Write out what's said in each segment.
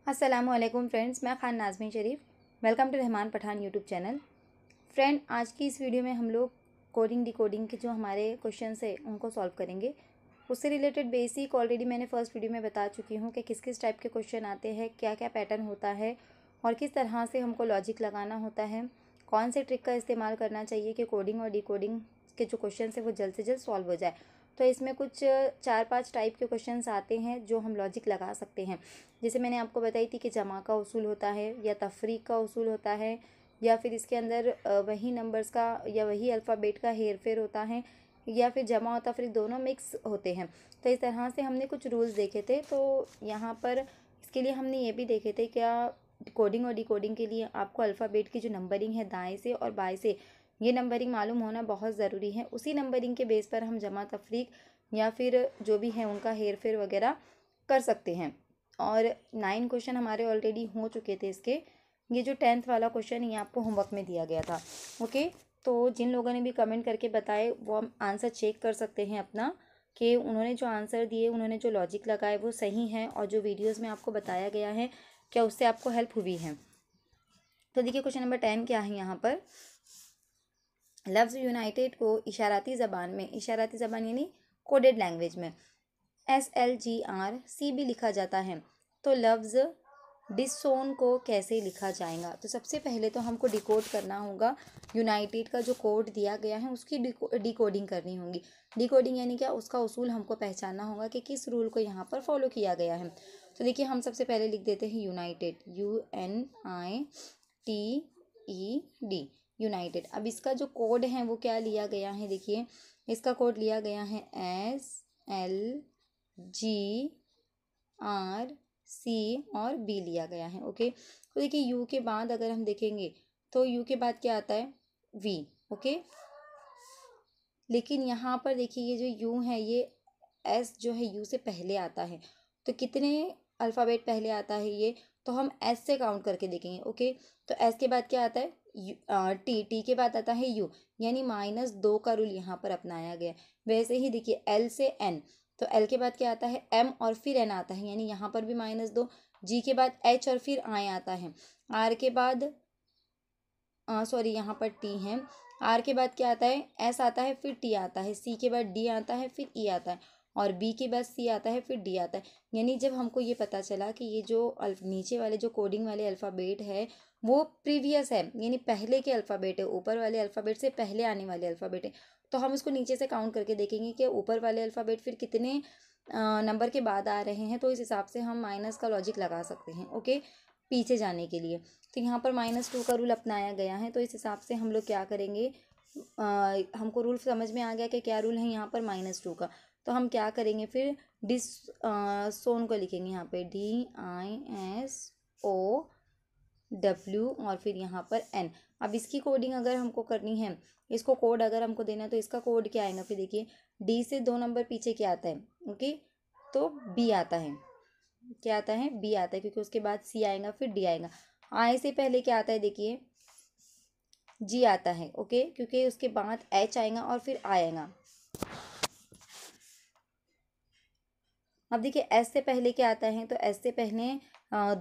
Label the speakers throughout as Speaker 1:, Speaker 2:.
Speaker 1: अस्सलामुअलैकुम फ्रेंड्स, मैं Khan Nazmeen Sharif. Welcome to Rahman Pathan YouTube channel. Friend, आज की इस वीडियो में हम लोग कोडिंग डिकोडिंग के जो हमारे क्वेश्चंस है उनको सॉल्व करेंगे। उससे रिलेटेड बेसिक ऑलरेडी मैंने फर्स्ट वीडियो में बता चुकी हूँ कि किस किस टाइप के क्वेश्चन आते हैं, क्या क्या पैटर्न होता है और किस तरह से हमको लॉजिक लगाना होता है, कौन से ट्रिक का इस्तेमाल करना चाहिए कि कोडिंग और डिकोडिंग के जो क्वेश्चन है वो जल्द से जल्द सॉल्व हो जाए। तो इसमें कुछ 4-5 टाइप के क्वेश्चंस आते हैं जो हम लॉजिक लगा सकते हैं। जैसे मैंने आपको बताई थी कि जमा का उसूल होता है या तफरीक का उसूल होता है या फिर इसके अंदर वही नंबर्स का या वही अल्फ़ाबेट का हेर फेर होता है या फिर जमा और तफरीक दोनों मिक्स होते हैं। तो इस तरह से हमने कुछ रूल्स देखे थे। तो यहाँ पर इसके लिए हमने ये भी देखे थे क्या कोडिंग और डिकोडिंग के लिए आपको अल्फ़ाबेट की जो नंबरिंग है दाएं से और बाएं से, ये नंबरिंग मालूम होना बहुत ज़रूरी है। उसी नंबरिंग के बेस पर हम जमा तफरीक या फिर जो भी है उनका हेर फेर वगैरह कर सकते हैं। और 9 क्वेश्चन हमारे ऑलरेडी हो चुके थे इसके। ये जो 10th वाला क्वेश्चन ये आपको होमवर्क में दिया गया था। ओके, तो जिन लोगों ने भी कमेंट करके बताए वो हम आंसर चेक कर सकते हैं अपना कि उन्होंने जो आंसर दिए, उन्होंने जो लॉजिक लगाए वो सही हैं और जो वीडियोस में आपको बताया गया है क्या उससे आपको हेल्प हुई है। तो देखिए क्वेश्चन नंबर 10 क्या है यहाँ पर। लफ्ज़ यूनाइटेड को इशाराती ज़बान यानी कोडेड लैंग्वेज में SLGR भी लिखा जाता है। तो लफ्ज़ डिसोन को कैसे लिखा जाएगा? तो सबसे पहले तो हमको डिकोड करना होगा। यूनाइटेड का जो कोड दिया गया है उसकी डिकोडिंग करनी होगी। डिकोडिंग यानी क्या, उसका उसूल हमको पहचानना होगा कि किस रूल को यहाँ पर फॉलो किया गया है। तो देखिए हम सबसे पहले लिख देते हैं यूनाइटेड, UNITED, यूनाइटेड। अब इसका जो कोड है वो क्या लिया गया है, देखिए इसका कोड लिया गया है SLGRC और B लिया गया है। ओके, तो देखिए यू के बाद अगर हम देखेंगे तो यू के बाद क्या आता है, V। ओके, लेकिन यहाँ पर देखिए ये जो यू है ये S जो है यू से पहले आता है। तो कितने अल्फ़ाबेट पहले आता है ये, तो हम S से काउंट करके देखेंगे। ओके, तो S के बाद क्या आता है, टी के बाद आता है U, यानी -2 का रूल यहाँ पर अपनाया गया। वैसे ही देखिए L से N, तो L के बाद क्या आता है M और फिर N आता है, यानी यहाँ पर भी -2। G के बाद H और फिर I आता है। R के बाद सॉरी यहाँ पर T है। R के बाद क्या आता है, S आता है फिर T आता है। C के बाद D आता है फिर E आता है और B के बाद C आता है फिर D आता है। यानी जब हमको ये पता चला कि ये जो नीचे वाले जो कोडिंग वाले अल्फ़ाबेट है वो प्रीवियस है, यानी पहले के अल्फ़ाबेट है, ऊपर वाले अल्फ़ाबेट से पहले आने वाले अल्फ़ाबेट है, तो हम इसको नीचे से काउंट करके देखेंगे कि ऊपर वाले अल्फ़ाबेट फिर कितने नंबर के बाद आ रहे हैं। तो इस हिसाब से हम माइनस का लॉजिक लगा सकते हैं। ओके, पीछे जाने के लिए। तो यहाँ पर -2 का रूल अपनाया गया है। तो इस हिसाब से हम लोग क्या करेंगे, हमको रूल समझ में आ गया कि क्या रूल है यहाँ पर -2 का। तो हम क्या करेंगे फिर, सोन को लिखेंगे यहाँ पे DISOW और फिर यहाँ पर N। अब इसकी कोडिंग अगर हमको करनी है, इसको कोड अगर हमको देना है तो इसका कोड क्या आएगा, फिर देखिए D से 2 नंबर पीछे क्या आता है, ओके, तो B आता है। क्या आता है, B आता है, क्योंकि उसके बाद C आएगा फिर D आएगा। I से पहले क्या आता है, देखिए G आता है। ओके, क्योंकि उसके बाद H आएगा और फिर I आएगा। अब देखिए S से पहले क्या आता है, तो S से पहले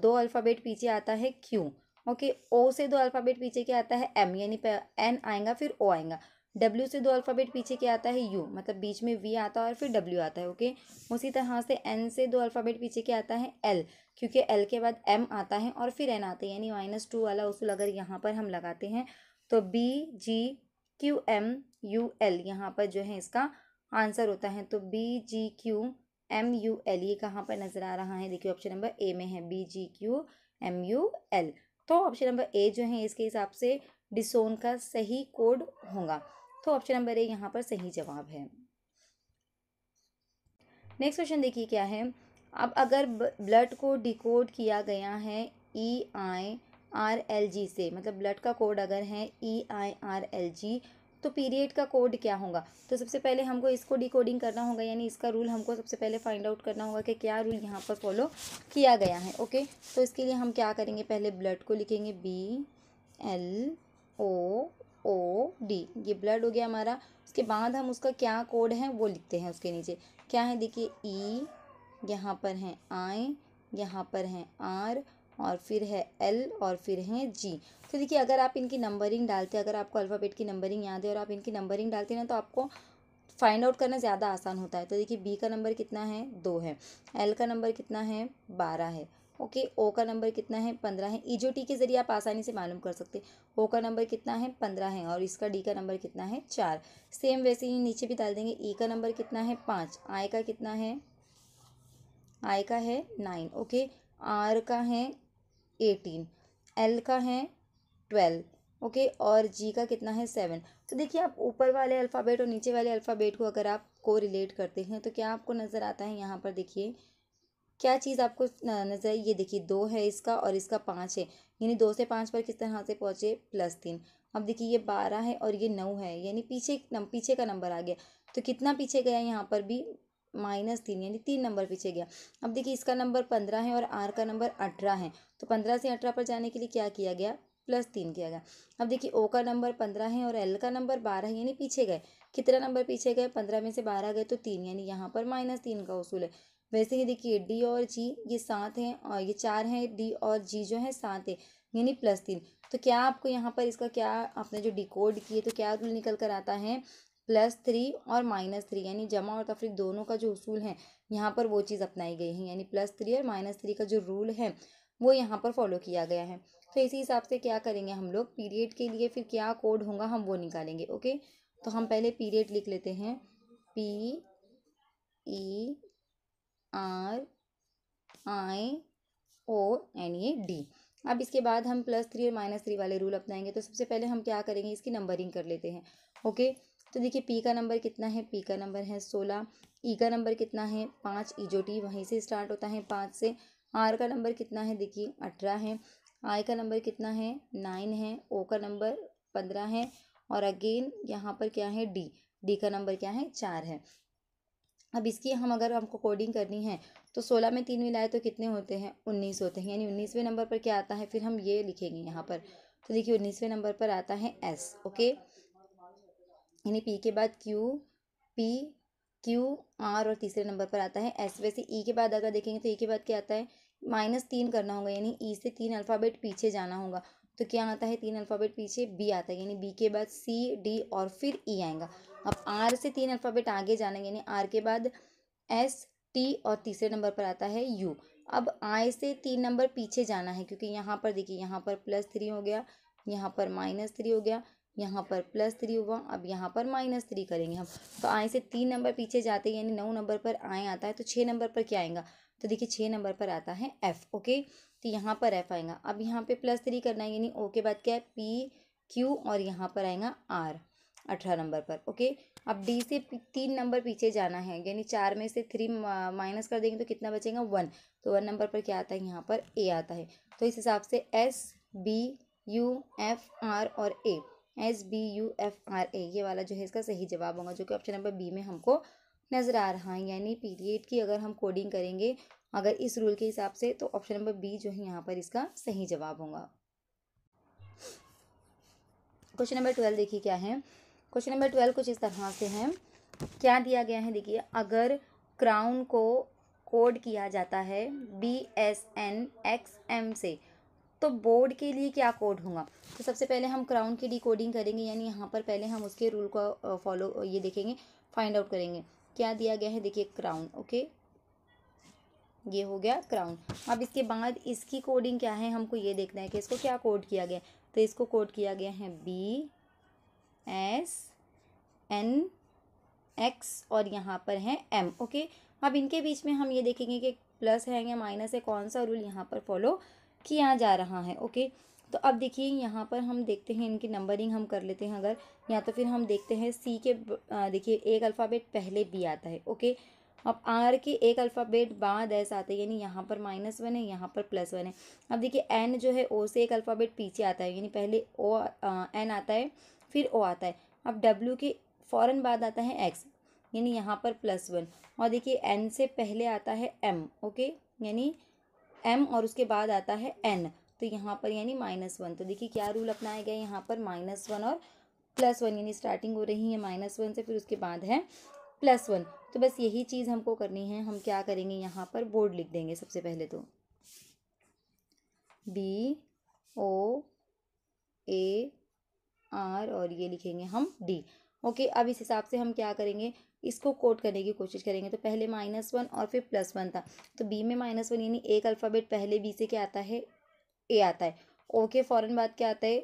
Speaker 1: 2 अल्फ़ाबेट पीछे आता है Q। ओके, O से 2 अल्फ़ाबेट पीछे क्या आता है M, यानी N आएगा फिर O आएगा। W से 2 अल्फ़ाबेट पीछे क्या आता है U, मतलब बीच में V आता है और फिर W आता है। ओके, उसी तरह से N से 2 अल्फ़ाबेट पीछे क्या आता है L, क्योंकि L के बाद M आता है और फिर N आता है, यानी -2 वाला उसूल अगर यहाँ पर हम लगाते हैं तो BGQMUL यहाँ पर जो है इसका आंसर होता है। तो BGQMUL ये कहाँ पर नज़र आ रहा है, देखिए ऑप्शन नंबर ए में है BGQMUL। तो ऑप्शन नंबर ए जो है इसके हिसाब से डिसोन का सही कोड होगा। तो ऑप्शन नंबर ए यहाँ पर सही जवाब है। नेक्स्ट क्वेश्चन देखिए क्या है। अब अगर ब्लड को डिकोड किया गया है EIRLG से, मतलब ब्लड का कोड अगर है EIRLG, तो पीरियड का कोड क्या होगा। तो सबसे पहले हमको इसको डिकोडिंग करना होगा, यानी इसका रूल हमको सबसे पहले फाइंड आउट करना होगा कि क्या रूल यहाँ पर फॉलो किया गया है। ओके, तो इसके लिए हम क्या करेंगे, पहले ब्लड को लिखेंगे BLOOD, ये ब्लड हो गया हमारा। उसके बाद हम उसका क्या कोड है वो लिखते हैं उसके नीचे। क्या है, देखिए E, यहाँ पर है I, यहाँ पर हैं आर, और फिर है एल, और फिर हैं जी। तो देखिए अगर आप इनकी नंबरिंग डालते हैं, अगर आपको अल्फ़ाबेट की नंबरिंग याद है और आप इनकी नंबरिंग डालते हैं ना, तो आपको फाइंड आउट करना ज़्यादा आसान होता है। तो देखिए बी का नंबर कितना है, 2 है। एल का नंबर कितना है, 12 है। ओके, ओ का नंबर कितना है, 15 है। ई जो टी के जरिए आप आसानी से मालूम कर सकते हैं। ओ का नंबर कितना है, 15 है, और इसका डी का नंबर कितना है, 4। सेम वैसे ही नीचे भी डाल देंगे। ई का नंबर कितना है, 5। आई का कितना है, आई का है 9। ओके, आर का है 18, एल का है 12। ओके, और जी का कितना है, 7। तो देखिए आप ऊपर वाले अल्फ़ाबेट और नीचे वाले अल्फ़ाबेट को अगर आप को रिलेट करते हैं तो क्या आपको नज़र आता है, यहाँ पर देखिए क्या चीज़ आपको नज़र आई। ये देखिए 2 है इसका और इसका 5 है, यानी 2 से 5 पर किस तरह से पहुँचे, +3। अब देखिए ये 12 है और ये 9 है, यानी पीछे का नंबर आ गया। तो कितना पीछे गया यहाँ पर भी, -3, यानी 3 नंबर पीछे गया। अब देखिए इसका नंबर 15 है और आर का नंबर 18 है, तो 15 से 18 पर जाने के लिए क्या किया गया, +3 किया गया। अब देखिए ओ का नंबर 15 है और एल का नंबर 12 है, यानी पीछे गए। कितना नंबर पीछे गए, 15 में से 12 गए तो 3, यानी यहाँ पर -3 का उसूल है। वैसे ही देखिए डी और जी ये 7 हैं और ये 4 हैं, डी और जी जो है 7 है, यानी +3। तो क्या आपको यहाँ पर इसका क्या, आपने जो डिकोड किए तो क्या रूल निकल कर आता है, +3 और -3, यानी जमा और तफरीक दोनों का जो उसूल है यहाँ पर वो चीज़ अपनाई गई है, यानी +3 और -3 का जो रूल है वो यहाँ पर फॉलो किया गया है। तो इसी हिसाब से क्या करेंगे हम लोग, पीरियड के लिए फिर क्या कोड होगा हम वो निकालेंगे। ओके, तो हम पहले पीरियड लिख लेते हैं, PERIOD। अब इसके बाद हम +3 और -3 वाले रूल अपनाएंगे। तो सबसे पहले हम क्या करेंगे, इसकी नंबरिंग कर लेते हैं। ओके, तो देखिए पी का नंबर कितना है, पी का नंबर है 16। ई का नंबर कितना है, 5, ई जो टी वहीं से स्टार्ट होता है 5 से। आर का नंबर कितना है, देखिए 18 है। आई का नंबर कितना है, 9 है। ओ का नंबर 15 है, और अगेन यहाँ पर क्या है, डी का नंबर क्या है, 4 है। अब इसकी हम अगर हमको कोडिंग करनी है तो 16 में 3 मिलाए तो कितने होते हैं, 19 होते हैं, यानी 19वें नंबर पर क्या आता है, फिर हम ये लिखेंगे यहाँ पर। तो देखिए 19वें नंबर पर आता है एस। ओके, यानी पी के बाद क्यू आर, और तीसरे नंबर पर आता है एस। वैसे ई के बाद अगर देखेंगे तो ई के बाद क्या आता है, -3 करना होगा, यानी ई से 3 अल्फ़ाबेट पीछे जाना होगा। तो क्या आता है, 3 अल्फ़ाबेट पीछे बी आता है, यानी बी के बाद सी, डी और फिर ई आएगा। अब आर से 3 अल्फ़ाबेट आगे जाना है, यानी आर के बाद एस, टी, और तीसरे नंबर पर आता है यू। अब आई से 3 नंबर पीछे जाना है, क्योंकि यहाँ पर देखिए यहाँ पर +3 हो गया, यहाँ पर -3 हो गया, यहाँ पर +3 हुआ, अब यहाँ पर -3 करेंगे हम। तो आई से 3 नंबर पीछे जाते हैं, यानी 9 नंबर पर आई आता है, तो 6 नंबर पर क्या आएगा, तो देखिए 6 नंबर पर आता है एफ। ओके, तो यहाँ पर एफ आएगा। अब यहाँ पे +3 करना है, यानी ओ के बाद क्या है, पी, क्यू, और यहाँ पर आएगा आर 18 नंबर पर। ओके, अब डी से 3 नंबर पीछे जाना है, यानी 4 में से 3 माइनस कर देंगे तो कितना बचेगा, 1। तो 1 नंबर पर क्या आता है, यहाँ पर ए आता है। तो इस हिसाब से S, B, U, F, R और ए, SBUFRA ये वाला जो है इसका सही जवाब होगा, जो कि ऑप्शन नंबर बी में हमको नज़र आ रहा है। यानी पीरियड की अगर हम कोडिंग करेंगे अगर इस रूल के हिसाब से, तो ऑप्शन नंबर बी जो है यहाँ पर इसका सही जवाब होगा। क्वेश्चन नंबर 12 देखिए क्या है। क्वेश्चन नंबर 12 कुछ इस तरह से है, क्या दिया गया है, देखिए अगर क्राउन को कोड किया जाता है BSNXM से तो बोर्ड के लिए क्या कोड होगा। तो सबसे पहले हम क्राउन की डिकोडिंग करेंगे, यानी यहाँ पर पहले हम उसके रूल को फॉलो ये देखेंगे, फाइंड आउट करेंगे क्या दिया गया है। देखिए क्राउन, ओके ये हो गया क्राउन। अब इसके बाद इसकी कोडिंग क्या है, हमको ये देखना है कि इसको क्या कोड किया गया। तो इसको कोड किया गया है BSNX और यहाँ पर है M। ओके, अब इनके बीच में हम ये देखेंगे कि प्लस है या माइनस है, कौन सा रूल यहाँ पर फॉलो किया जा रहा है। ओके, तो अब देखिए यहाँ पर हम देखते हैं इनकी नंबरिंग हम कर लेते हैं अगर, या तो फिर हम देखते हैं सी के देखिए एक अल्फ़ाबेट पहले बी आता है। ओके, अब आर के एक अल्फ़ाबेट बाद एस आते हैं, यानी यहाँ पर -1 है, यहाँ पर +1 है। अब देखिए एन जो है ओ से एक अल्फ़ाबेट पीछे आता है, यानी पहले एन आता है फिर ओ आता है। अब डब्ल्यू के फ़ौरन बाद आता है एक्स, यानी यहाँ पर +1। और देखिए एन से पहले आता है एम। ओके, यानी एम और उसके बाद आता है एन, तो यहाँ पर यानी -1। तो देखिए क्या रूल अपनाया गया यहाँ पर, -1 और +1, यानी स्टार्टिंग हो रही है -1 से, फिर उसके बाद है +1। तो बस यही चीज़ हमको करनी है। हम क्या करेंगे, यहाँ पर बोर्ड लिख देंगे सबसे पहले। तो B O A R और ये लिखेंगे हम D। ओके, अब इस हिसाब से हम क्या करेंगे, इसको कोड करने की कोशिश करेंगे। तो पहले -1 और फिर +1 था, तो B में -1 यानी एक अल्फ़ाबेट पहले B से क्या आता है, A आता है। O के फ़ौरन बाद क्या आता है,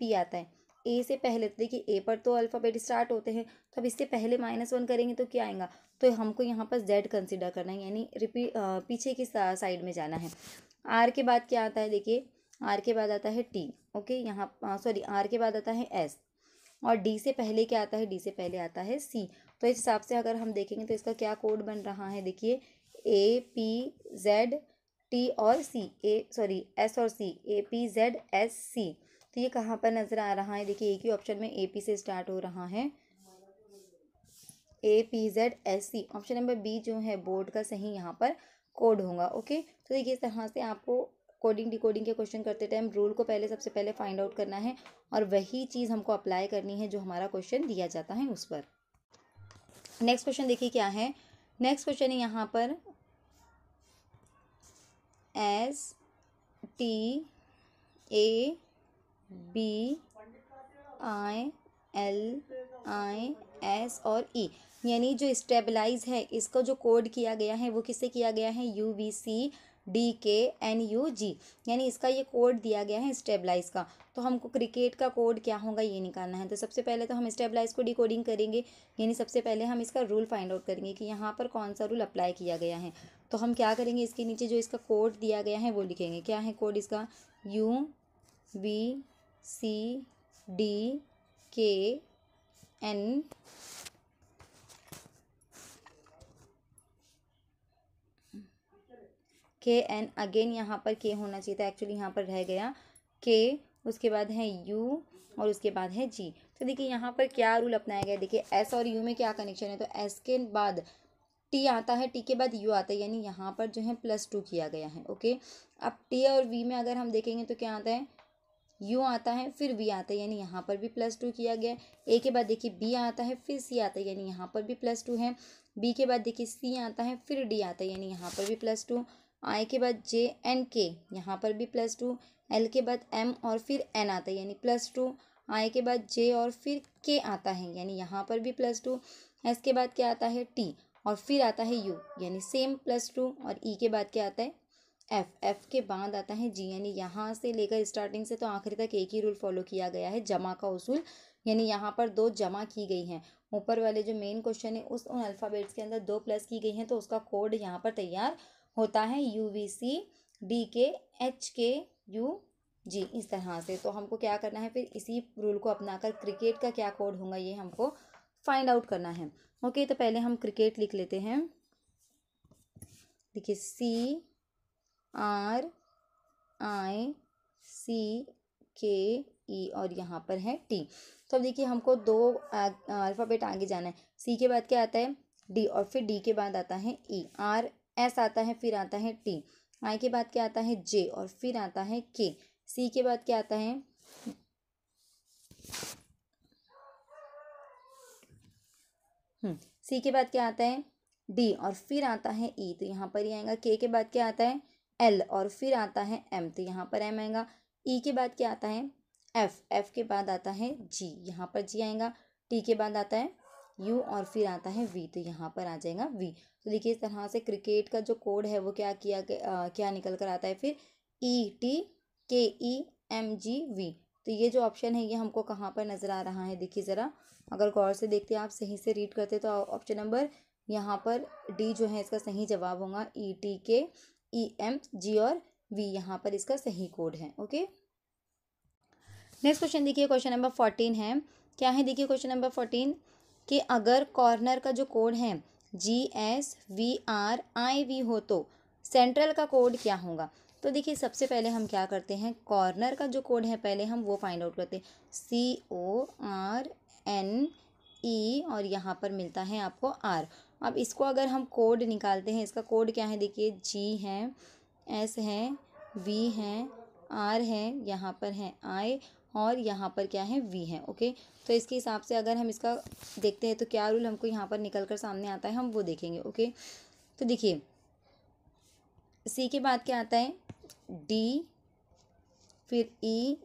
Speaker 1: P आता है। A से पहले, तो देखिए A पर तो अल्फ़ाबेट स्टार्ट होते हैं, तो अब इससे पहले -1 करेंगे तो क्या आएगा, तो हमको यहाँ पर Z कंसिडर करना है, यानी पीछे की साइड में जाना है। R के बाद क्या आता है, देखिए R के बाद आता है T। ओके, यहाँ सॉरी R के बाद आता है S, और D से पहले क्या आता है, D से पहले आता है C। तो इस हिसाब से अगर हम देखेंगे तो इसका क्या कोड बन रहा है, देखिए APZ T और C, S और C, APZSC। तो ये कहाँ पर नज़र आ रहा है, देखिए एक ही ऑप्शन में AP से स्टार्ट हो रहा है, APZSC। ऑप्शन नंबर बी जो है बोर्ड का सही यहाँ पर कोड होगा। ओके, तो देखिए इस तरह से आपको कोडिंग डिकोडिंग के क्वेश्चन करते टाइम रूल को सबसे पहले फाइंड आउट करना है, और वही चीज़ हमको अप्लाई करनी है जो हमारा क्वेश्चन दिया जाता है उस पर। नेक्स्ट क्वेश्चन देखिए क्या है, नेक्स्ट क्वेश्चन है यहाँ पर STABILIS और E, यानी जो स्टेबलाइज है इसको जो कोड किया गया है वो किससे किया गया है, UVCDKNUG, यानी इसका ये कोड दिया गया है स्टेबलाइज का। तो हमको क्रिकेट का कोड क्या होगा ये निकालना है। तो सबसे पहले तो हम स्टेबलाइज को डिकोडिंग करेंगे, यानी सबसे पहले हम इसका रूल फाइंड आउट करेंगे कि यहाँ पर कौन सा रूल अप्लाई किया गया है। तो हम क्या करेंगे, इसके नीचे जो इसका कोड दिया गया है वो लिखेंगे। क्या है कोड इसका, UVCDKN अगेन यहाँ पर K होना चाहिए था, एक्चुअली यहाँ पर रह गया K, उसके बाद है U और उसके बाद है G। तो देखिए यहाँ पर क्या रूल अपनाया गया, देखिए S और U में क्या कनेक्शन है, तो S के बाद T आता है, T के बाद U आता है, यानी यहाँ पर जो है +2 किया गया है। ओके, अब T और V में अगर हम देखेंगे तो क्या आता है, U आता है फिर V आता है, यानी यहाँ पर भी +2 किया गया है। A के बाद देखिए B आता है फिर C आता है, यानी यहाँ पर भी +2 है। B के बाद देखिए C आता है फिर D आता है, यानी यहाँ पर भी +2। I के बाद J N K, यहाँ पर भी +2। L के बाद M और फिर N आता है, यानी +2। I के बाद J और फिर K आता है, यानी यहाँ पर भी +2। S के बाद क्या आता है, T और फिर आता है U, यानी सेम +2। और E के बाद क्या आता है, F के बाद आता है G, यानी यहाँ से लेकर स्टार्टिंग से तो आखिरी तक एक ही रूल फॉलो किया गया है, जमा का उसूल, यानी यहाँ पर 2 जमा की गई हैं। ऊपर वाले जो मेन क्वेश्चन है उन अल्फ़ाबेट्स के अंदर 2 प्लस की गई हैं, तो उसका कोड यहाँ पर तैयार होता है UVCDKHKUG, इस तरह से। तो हमको क्या करना है, फिर इसी रूल को अपनाकर क्रिकेट का क्या कोड होगा ये हमको फाइंड आउट करना है। ओके, तो पहले हम क्रिकेट लिख लेते हैं। देखिए CRICKE और यहाँ पर है T। तो अब देखिए हमको 2 अल्फ़ाबेट आगे जाना है। C के बाद क्या आता है, D और फिर D के बाद आता है E। R S आता है फिर आता है T। I के बाद क्या आता है J और फिर आता है K। C के बाद क्या आता है, C के बाद क्या आता है D और फिर आता है E, तो यहाँ पर ही आएगा। K के बाद क्या आता है L और फिर आता है M, तो यहाँ पर M आएगा। E के बाद क्या आता है F के बाद आता है G, यहाँ पर G आएगा। T के बाद आता है U और फिर आता है V, तो यहाँ पर आ जाएगा V। तो देखिए इस तरह से क्रिकेट का जो कोड है वो क्या निकल कर आता है, फिर ETKEMGV। तो ये जो ऑप्शन है ये हमको कहाँ पर नज़र आ रहा है, देखिए ज़रा अगर गौर से देखते हैं आप, सही से रीड करते तो ऑप्शन नंबर यहाँ पर D जो है इसका सही जवाब होगा। ETKEMG और V यहाँ पर इसका सही कोड है। ओके, नेक्स्ट क्वेश्चन देखिए, क्वेश्चन नंबर 14 है। क्या है, देखिए क्वेश्चन नंबर 14 कि अगर कॉर्नर का जो कोड है GSVRIV हो तो सेंट्रल का कोड क्या होगा। तो देखिए सबसे पहले हम क्या करते हैं, कॉर्नर का जो कोड है पहले हम वो फाइंड आउट करते हैं। CORNE और यहाँ पर मिलता है आपको R। अब इसको अगर हम कोड निकालते हैं, इसका कोड क्या है, देखिए G है, S है, V है, R है, यहाँ पर है I और यहाँ पर क्या है V है। ओके, तो इसके हिसाब से अगर हम इसका देखते हैं तो क्या रूल हमको यहाँ पर निकल कर सामने आता है, हम वो देखेंगे। ओके, तो देखिए C के बाद क्या आता है D फिर ई,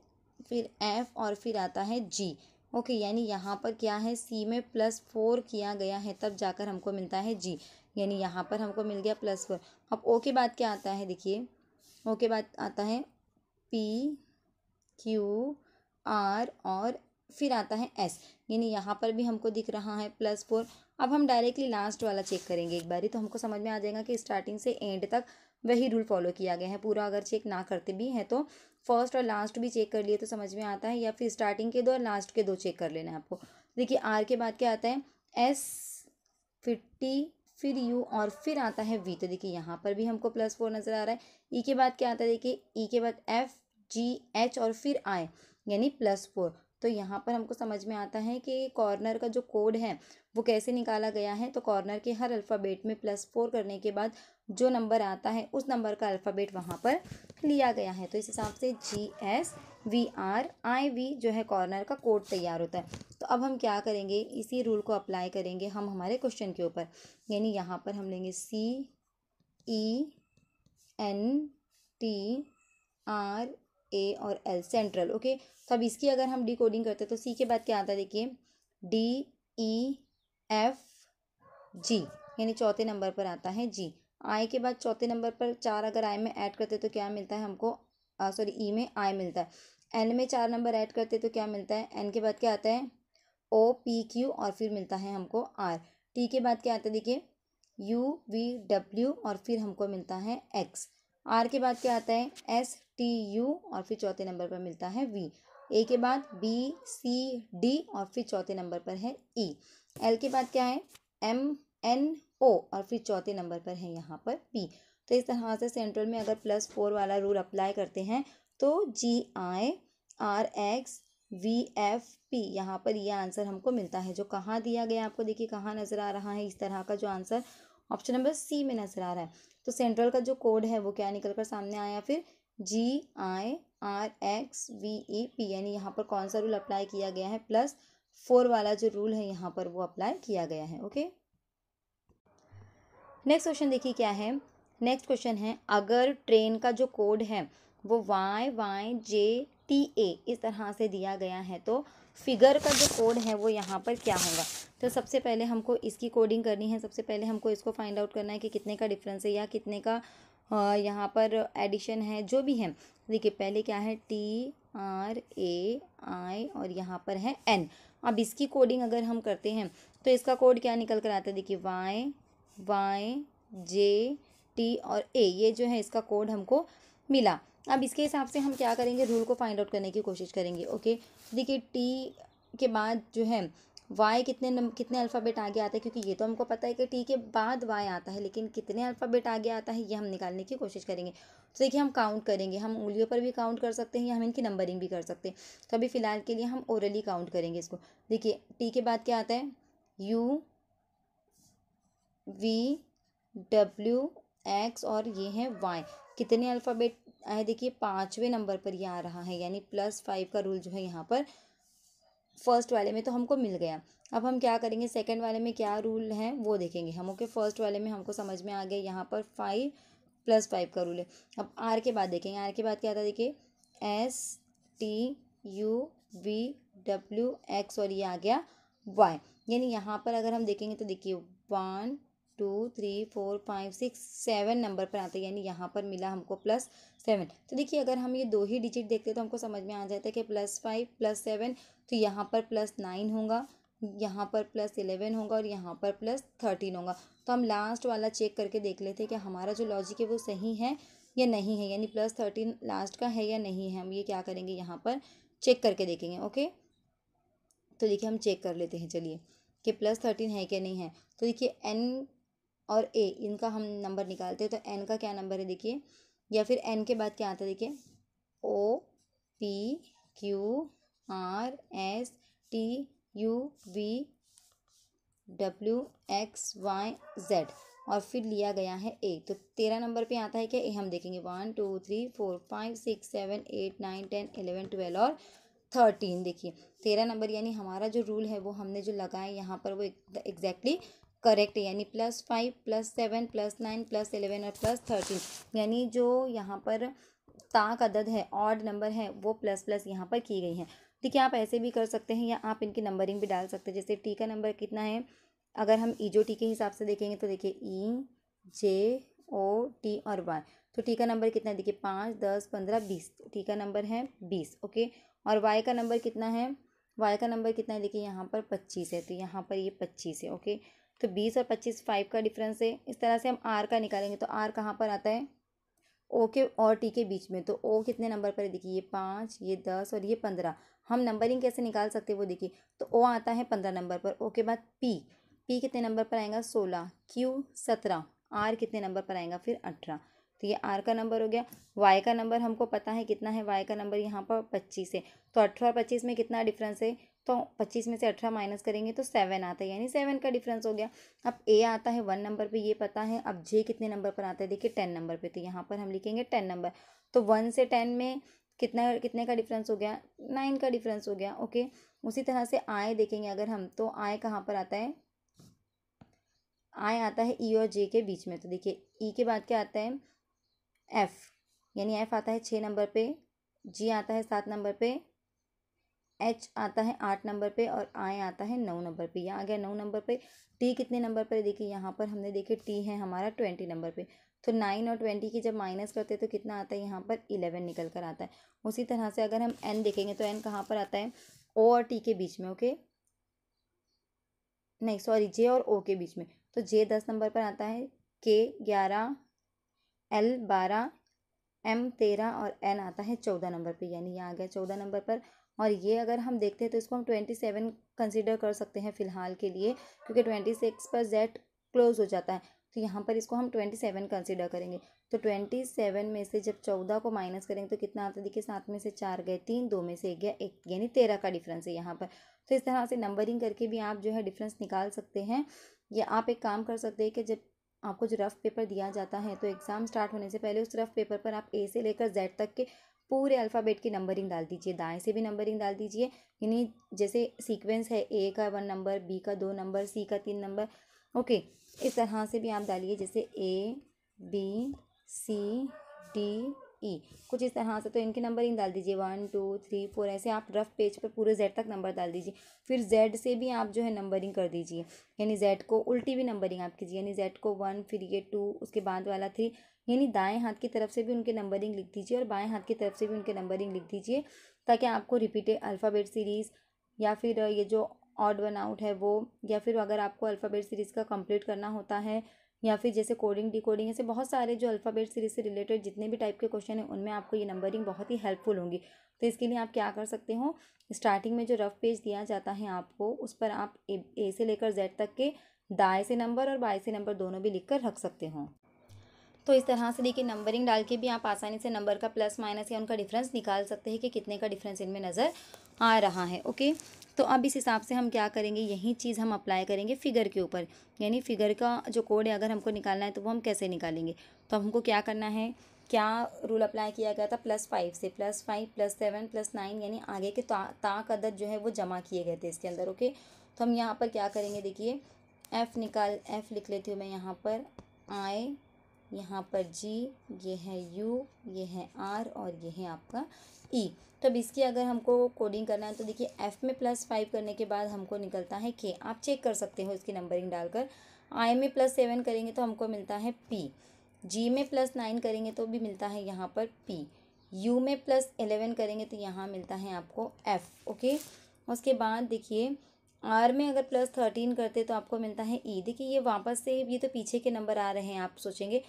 Speaker 1: फिर एफ और फिर आता है जी। ओके, यानी यहाँ पर क्या है, सी में +4 किया गया है तब जाकर हमको मिलता है जी, यानी यहाँ पर हमको मिल गया +4। अब ओ के बाद क्या आता है, देखिए ओ के बाद आता है पी, क्यू, आर और फिर आता है एस, यानी यहाँ पर भी हमको दिख रहा है +4। अब हम डायरेक्टली लास्ट वाला चेक करेंगे एक बारी, तो हमको समझ में आ जाएगा कि स्टार्टिंग से एंड तक वही रूल फॉलो किया गया है। पूरा अगर चेक ना करते भी हैं तो फर्स्ट और लास्ट भी चेक कर लिए तो समझ में आता है, या फिर स्टार्टिंग के दो और लास्ट के दो चेक कर लेना है आपको। देखिए आर के बाद क्या आता है, एस, फिर टी, फिर यू और फिर आता है वी, तो देखिए यहाँ पर भी हमको +4 नज़र आ रहा है। ई के बाद क्या आता है, देखिए ई के बाद एफ, जी, एच और फिर आई, यानी +4। तो यहाँ पर हमको समझ में आता है कि कॉर्नर का जो कोड है वो कैसे निकाला गया है। तो कॉर्नर के हर अल्फ़ाबेट में +4 करने के बाद जो नंबर आता है उस नंबर का अल्फ़ाबेट वहाँ पर लिया गया है। तो इस हिसाब से GSVRIV जो है कॉर्नर का कोड तैयार होता है। तो अब हम क्या करेंगे, इसी रूल को अप्लाई करेंगे हम हमारे क्वेश्चन के ऊपर, यानी यहाँ पर हम लेंगे CENTRA और L, सेंट्रल। ओके, तो अब इसकी अगर हम डिकोडिंग करते हैं तो सी के बाद क्या आता है, देखिए DEFG, यानी चौथे नंबर पर आता है जी। आई के बाद चौथे नंबर पर 4 अगर आई में ऐड करते तो क्या मिलता है हमको, सॉरी ई में आई मिलता है। एन में 4 नंबर ऐड करते तो क्या मिलता है, एन के बाद क्या आता है OPQ और फिर मिलता है हमको आर। टी के बाद क्या आता है, देखिए UVW और फिर हमको मिलता है एक्स। आर के बाद क्या आता है STU और फिर चौथे नंबर पर मिलता है V। ए के बाद BCD और फिर चौथे नंबर पर है E। एल के बाद क्या है MNO और फिर चौथे नंबर पर है यहाँ पर P। तो इस तरह से सेंट्रल में अगर +4 वाला रूल अप्लाई करते हैं तो GIRXVFP यहाँ पर यह आंसर हमको मिलता है। जो कहाँ दिया गया आपको देखिए कहाँ नज़र आ रहा है, इस तरह का जो आंसर ऑप्शन नंबर सी में नज़र आ रहा है। तो सेंट्रल का जो कोड है वो क्या निकल कर सामने आया, फिर GIRXVEP, यानी यहाँ पर कौन सा रूल अप्लाई किया गया है, +4 वाला जो रूल है यहाँ पर वो अप्लाई किया गया है। ओके, नेक्स्ट क्वेश्चन देखिए क्या है। नेक्स्ट क्वेश्चन है, अगर ट्रेन का जो कोड है वो YYJTA इस तरह से दिया गया है तो फिगर का जो कोड है वो यहाँ पर क्या होगा। तो सबसे पहले हमको इसकी कोडिंग करनी है। सबसे पहले हमको इसको फाइंड आउट करना है कि कितने का डिफरेंस है या कितने का यहाँ पर एडिशन है, जो भी है। देखिए पहले क्या है TRAI और यहाँ पर है N। अब इसकी कोडिंग अगर हम करते हैं तो इसका कोड क्या निकल कर आता है, देखिए YYJT और A, ये जो है इसका कोड हमको मिला। अब इसके हिसाब से हम क्या करेंगे, रूल को फाइंड आउट करने की कोशिश करेंगे। ओके, देखिए टी के बाद जो है वाई कितने अल्फ़ाबेट आगे आता है, क्योंकि ये तो हमको पता है कि टी के बाद वाई आता है, लेकिन कितने अल्फ़ाबेट आगे आता है ये हम निकालने की कोशिश करेंगे। तो देखिए हम काउंट करेंगे, हम उंगलियों पर भी काउंट कर सकते हैं या हम इनकी नंबरिंग भी कर सकते हैं। तो अभी फ़िलहाल के लिए हम ओरली काउंट करेंगे इसको। देखिए टी के बाद क्या आता है UVWX और ये है Y। कितने अल्फ़ाबेट आए, देखिए 5वें नंबर पर ये आ रहा है, यानी +5 का रूल जो है यहाँ पर फर्स्ट वाले में तो हमको मिल गया। अब हम क्या करेंगे, सेकंड वाले में क्या रूल है वो देखेंगे हम। ओके, फर्स्ट वाले में हमको समझ में आ गया यहाँ पर 5 +5 का रूल है। अब आर के बाद देखेंगे, आर के बाद क्या था, देखिए STUVWX और ये आ गया Y। यानी यहाँ पर अगर हम देखेंगे तो देखिए 1 2 3 4 5 6 7 नंबर पर आता है, यानी यहाँ पर मिला हमको +7। तो देखिए अगर हम ये दो ही डिजिट देखते तो हमको समझ में आ जाता है कि +5 +7, तो यहाँ पर +9 होगा, यहाँ पर +11 होगा और यहाँ पर +13 होगा। तो हम लास्ट वाला चेक करके देख लेते हैं कि हमारा जो लॉजिक है वो सही है या नहीं है, यानी +13 लास्ट का है या नहीं है। हम ये क्या करेंगे, यहाँ पर चेक करके देखेंगे। ओके, तो देखिए हम चेक कर लेते हैं, चलिए कि +13 है कि नहीं है। तो देखिए N और A इनका हम नंबर निकालते हैं। तो N का क्या नंबर है देखिए, या फिर N के बाद क्या आता है देखिए OPQRSTUVWXYZ और फिर लिया गया है A। तो 13 नंबर पे आता है क्या A, हम देखेंगे 1 2 3 4 5 6 7 8 9 10 11 12 और 13। देखिए 13 नंबर, यानी हमारा जो रूल है वो हमने जो लगाए यहाँ पर वो एग्जैक्टली करेक्ट है, यानी +5 +7 +9 +11 और +13, यानी जो यहाँ पर ताक अदद है, ऑड नंबर है, वो प्लस प्लस यहाँ पर की गई हैं। देखिए आप ऐसे भी कर सकते हैं या आप इनकी नंबरिंग भी डाल सकते हैं। जैसे टी का नंबर कितना है, अगर हम ई जो टी के हिसाब से देखेंगे तो देखिए ई जे ओ टी और वाई, तो टी का नंबर कितना है, देखिए 5 10 15 20, टी का नंबर है 20। ओके, और वाई का नंबर कितना है, वाई का नंबर कितना है, देखिए यहाँ पर 25 है, तो यहाँ पर ये 25 है। ओके, तो 20 और 25 5 का डिफरेंस है। इस तरह से हम आर का निकालेंगे तो आर कहाँ पर आता है, ओ के और टी के बीच में, तो ओ कितने नंबर पर है, देखिए ये 5, ये 10 और ये 15। हम नंबरिंग कैसे निकाल सकते हैं वो देखिए, तो ओ आता है 15 नंबर पर, ओ के बाद पी, पी कितने नंबर पर आएगा 16, क्यू 17, आर कितने नंबर पर आएगा फिर 18। तो ये आर का नंबर हो गया। वाई का नंबर हमको पता है कितना है, वाई का नंबर यहाँ पर 25 है, तो 18 और 25 में कितना डिफरेंस है, तो 25 में से 18 माइनस करेंगे तो 7 आता है, यानी 7 का डिफरेंस हो गया। अब ए आता है 1 नंबर पे, ये पता है। अब जे कितने नंबर पर आता है, देखिए 10 नंबर पे, तो यहाँ पर हम लिखेंगे 10 नंबर। तो 1 से 10 में कितना कितने का डिफरेंस हो गया, 9 का डिफरेंस हो गया। ओके, उसी तरह से आय देखेंगे अगर हम, तो आय कहाँ पर आता है, आय आता है ई और जे के बीच में, तो देखिए ई के बाद क्या आता है एफ, यानी एफ आता है 6 नंबर पे, जी आता है 7 नंबर पे, एच आता है 8 नंबर पे और आई आता है 9 नंबर पे। यह आ गया 9 नंबर पे। टी कितने नंबर पर है, देखिए यहाँ पर हमने देखे टी है हमारा 20 नंबर पे, तो 9 और 20 की जब माइनस करते हैं तो कितना आता है, यहाँ पर 11 निकल कर आता है। उसी तरह से अगर हम एन देखेंगे तो एन कहाँ पर आता है, ओ और टी के बीच में। ओके, नहीं सॉरी, जे और ओ के बीच में, तो जे 10 नंबर पर आता है, के 11, एल 12, एम 13 और एन आता है 14 नंबर पे, यानी ये आ गया 14 नंबर पर। और ये अगर हम देखते हैं तो इसको हम 27 कंसीडर कर सकते हैं फ़िलहाल के लिए, क्योंकि 26 पर जेड क्लोज हो जाता है, तो यहाँ पर इसको हम 27 कंसीडर करेंगे। तो 27 में से जब 14 को माइनस करेंगे तो कितना आता है, देखिए 7 में से 4 गए 3, 2 में से 1 गया 1, यानी 13 का डिफरेंस है यहाँ पर। तो इस तरह से नंबरिंग करके भी आप जो है डिफरेंस निकाल सकते हैं। या आप एक काम कर सकते हैं कि जब आपको जो रफ़ पेपर दिया जाता है तो एग्ज़ाम स्टार्ट होने से पहले उस रफ़ पेपर पर आप ए से लेकर जेड तक के पूरे अल्फ़ाबेट की नंबरिंग डाल दीजिए, दाएं से भी नंबरिंग डाल दीजिए, यानी जैसे सीक्वेंस है ए का 1 नंबर, बी का 2 नंबर, सी का 3 नंबर। ओके, इस तरह से भी आप डालिए, जैसे A B C D E, कुछ इस तरह से। तो इनकी नंबरिंग डाल दीजिए 1 2 3 4, ऐसे आप रफ पेज पर पूरे जेड तक नंबर डाल दीजिए। फिर जेड से भी आप जो है नंबरिंग कर दीजिए, यानी जेड को उल्टी भी नंबरिंग आप कीजिए, यानी जेड को 1, फिर ये 2, उसके बाद वाला 3, यानी दाएं हाथ की तरफ से भी उनके नंबरिंग लिख दीजिए और बाएं हाथ की तरफ से भी उनके नंबरिंग लिख दीजिए, ताकि आपको रिपीटेड अल्फ़ाबेट सीरीज़ या फिर ये जो ऑड वन आउट है वो, या फिर अगर आपको अल्फ़ाबेट सीरीज़ का कंप्लीट करना होता है, या फिर जैसे कोडिंग डिकोडिंग, ऐसे बहुत सारे जो अल्फ़ाबेट सीरीज से रिलेटेड जितने भी टाइप के क्वेश्चन हैं उनमें आपको ये नंबरिंग बहुत ही हेल्पफुल होंगी। तो इसके लिए आप क्या कर सकते हो, स्टार्टिंग में जो रफ पेज दिया जाता है आपको, उस पर आप ए से लेकर जेड तक के दाएं से नंबर और बाएं से नंबर दोनों भी लिख कर रख सकते हो। तो इस तरह से देखिए नंबरिंग डाल के भी आप आसानी से नंबर का प्लस माइनस या उनका डिफरेंस निकाल सकते हैं कि कितने का डिफरेंस इनमें नज़र आ रहा है। ओके, तो अब इस हिसाब से हम क्या करेंगे, यही चीज़ हम अप्लाई करेंगे फिगर के ऊपर, यानी फिगर का जो कोड है अगर हमको निकालना है तो वो हम कैसे निकालेंगे। तो हमको क्या करना है, क्या रूल अप्लाई किया गया था, +5 से +5 +7 +9, यानी आगे के ताक अदद जो है वो जमा किए गए थे इसके अंदर। ओके, तो हम यहाँ पर क्या करेंगे, देखिए एफ़ लिख लेती हूँ मैं यहाँ पर, आई, यहाँ पर जी, ये है यू, ये है आर और ये है आपका ई। तो अब इसकी अगर हमको कोडिंग करना है तो देखिए एफ में +5 करने के बाद हमको निकलता है के, आप चेक कर सकते हो इसकी नंबरिंग डालकर। आई में +7 करेंगे तो हमको मिलता है पी, जी में +9 करेंगे तो भी मिलता है यहाँ पर पी, यू में +11 करेंगे तो यहाँ मिलता है आपको एफ। ओके, उसके बाद देखिए आर में अगर +13 करते तो आपको मिलता है ई। देखिए ये वापस से ये तो पीछे के नंबर आ रहे हैं, आप सोचेंगे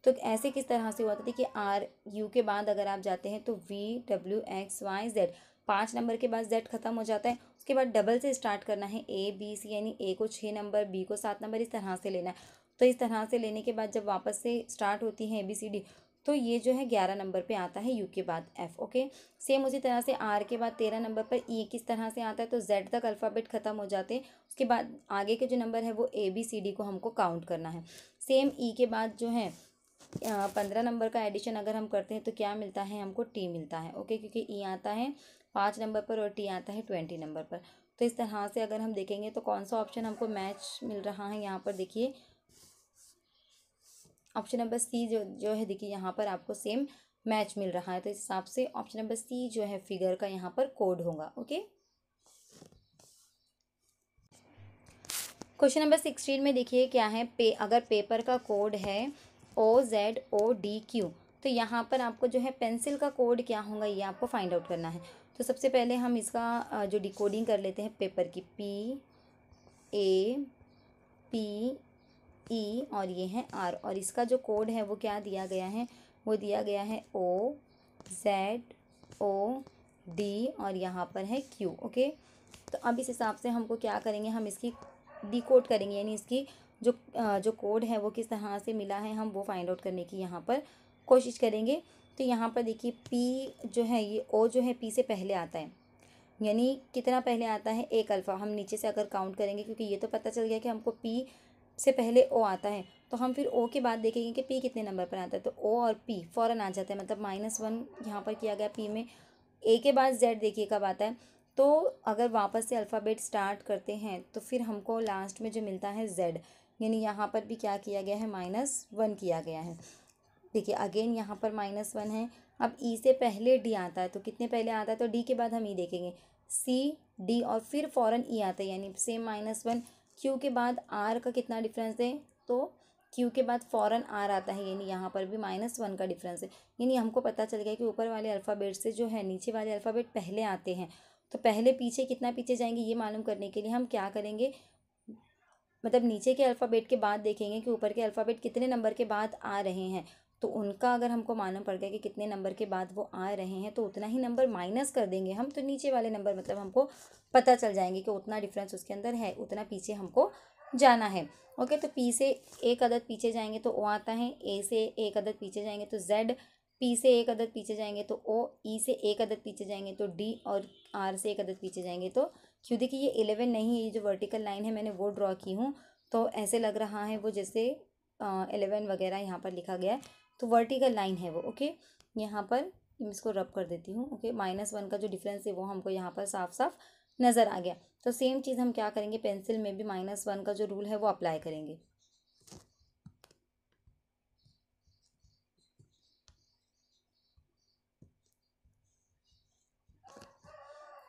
Speaker 1: तो ऐसे किस तरह से हुआ था। देखिए आर यू के बाद अगर आप जाते हैं तो V W X Y Z, 5 number के बाद जेड खत्म हो जाता है, उसके बाद डबल से स्टार्ट करना है ए बी सी, यानी ए को 6 नंबर, बी को 7 नंबर, इस तरह से लेना है। तो इस तरह से लेने के बाद जब वापस से स्टार्ट होती है ए बी सी डी, तो ये जो है 11 नंबर पे आता है यू के बाद एफ। ओके, सेम उसी तरह से आर के बाद 13 नंबर पर ई किस तरह से आता है, तो जेड तक अल्फ़ाबेट ख़त्म हो जाते हैं, उसके बाद आगे के जो नंबर है वो ए बी सी डी को हमको काउंट करना है। सेम ई के बाद जो है 15 नंबर का एडिशन अगर हम करते हैं तो क्या मिलता है, हमको टी मिलता है। ओके, क्योंकि ई आता है 5 नंबर पर और टी आता है 20 नंबर पर। तो इस तरह से अगर हम देखेंगे तो कौन सा ऑप्शन हमको मैच मिल रहा है, यहाँ पर देखिए ऑप्शन नंबर सी जो है, देखिए यहाँ पर आपको सेम मैच मिल रहा है। तो इस हिसाब से ऑप्शन नंबर सी जो है फिगर का यहाँ पर कोड होगा। ओके, क्वेश्चन नंबर 16 में देखिए क्या है, अगर पेपर का कोड है OZODQ, तो यहाँ पर आपको जो है पेंसिल का कोड क्या होगा ये आपको फाइंड आउट करना है। तो सबसे पहले हम इसका जो डिकोडिंग कर लेते हैं पेपर की, PAPE और ये है R, और इसका जो कोड है वो क्या दिया गया है, वो दिया गया है OZOD और यहाँ पर है Q। ओके, तो अब इस हिसाब से हमको क्या करेंगे, हम इसकी डिकोड करेंगे, यानी इसकी जो कोड है वो किस तरह से मिला है हम वो फाइंड आउट करने की यहाँ पर कोशिश करेंगे। तो यहाँ पर देखिए P जो है ये O जो है P से पहले आता है, यानी कितना पहले आता है, एक अल्फ़ा। हम नीचे से अगर काउंट करेंगे, क्योंकि ये तो पता चल गया कि हमको P से पहले O आता है, तो हम फिर O के बाद देखेंगे कि P कितने नंबर पर आता है। तो O और P फ़ौरन आ जाता है, मतलब -1 यहाँ पर किया गया P में। A के बाद Z देखिए कब आता है, तो अगर वापस से अल्फ़ाबेट स्टार्ट करते हैं तो फिर हमको लास्ट में जो मिलता है Z, यानी यहाँ पर भी क्या किया गया है, -1 किया गया है। देखिए अगेन यहाँ पर -1 है। अब E से पहले D आता है, तो कितने पहले आता है, तो D के बाद हम E देखेंगे, C D और फिर फ़ौरन E आता है, यानी सेम -1। Q के बाद R का कितना डिफरेंस है, तो Q के बाद फ़ौरन R आता है, यानी यहाँ पर भी -1 का डिफरेंस है। यानी हमको पता चल गया कि ऊपर वाले अल्फ़ाबेट से जो है नीचे वाले अल्फ़ाबेट पहले आते हैं। तो पहले पीछे कितना पीछे जाएंगे ये मालूम करने के लिए हम क्या करेंगे, मतलब नीचे के अल्फ़ाबेट के बाद देखेंगे कि ऊपर के अल्फ़ाबेट कितने नंबर के बाद आ रहे हैं। तो उनका अगर हमको मालूम पड़ गया कि कितने नंबर के बाद वो आ रहे हैं, तो उतना ही नंबर माइनस कर देंगे हम, तो नीचे वाले नंबर मतलब हमको पता चल जाएंगे कि उतना डिफरेंस उसके अंदर है, उतना पीछे हमको जाना है। ओके, तो P से एक अदद पीछे जाएंगे तो O आता है, A से एक अदद पीछे जाएंगे तो Z, P से एक अदद पीछे जाएंगे तो O, E से एक अदद पीछे जाएंगे तो D और R से एक अदद पीछे जाएंगे तो Q। देखिए ये 11 नहीं है, ये जो वर्टिकल लाइन है मैंने वो ड्रॉ की हूँ, तो ऐसे लग रहा है वो जैसे 11 वगैरह यहाँ पर लिखा गया है, तो वर्टिकल लाइन है वो। ओके, यहाँ पर इसको रब कर देती हूँ। ओके, -1 का जो डिफरेंस है वो हमको यहाँ पर साफ साफ नज़र आ गया। तो सेम चीज़ हम क्या करेंगे, पेंसिल में भी -1 का जो रूल है वो अप्लाई करेंगे।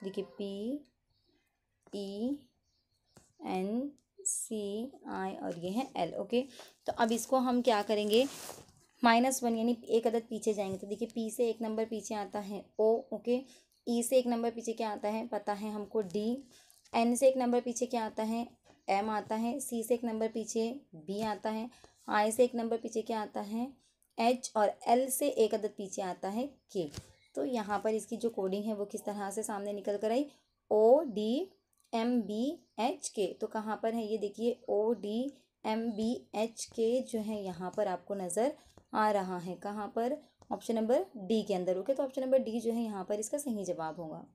Speaker 1: देखिए PENCI और ये है L। ओके, तो अब इसको हम क्या करेंगे, -1 यानी एक अदद पीछे जाएंगे, तो देखिए P से एक नंबर पीछे आता है O। ओके, E से एक नंबर पीछे क्या आता है पता है हमको D, N से एक नंबर पीछे क्या आता है M आता है, C से एक नंबर पीछे B आता है, I से एक नंबर पीछे क्या आता है H और L से एक अदद पीछे आता है K। तो यहाँ पर इसकी जो कोडिंग है वो किस तरह से सामने निकल कर आई, ODMBHK। तो कहाँ पर है ये देखिए, ODMBHK जो है यहाँ पर आपको नज़र आ रहा है, कहाँ पर, ऑप्शन नंबर डी के अंदर। ओके, तो ऑप्शन नंबर डी जो है यहाँ पर इसका सही जवाब होगा।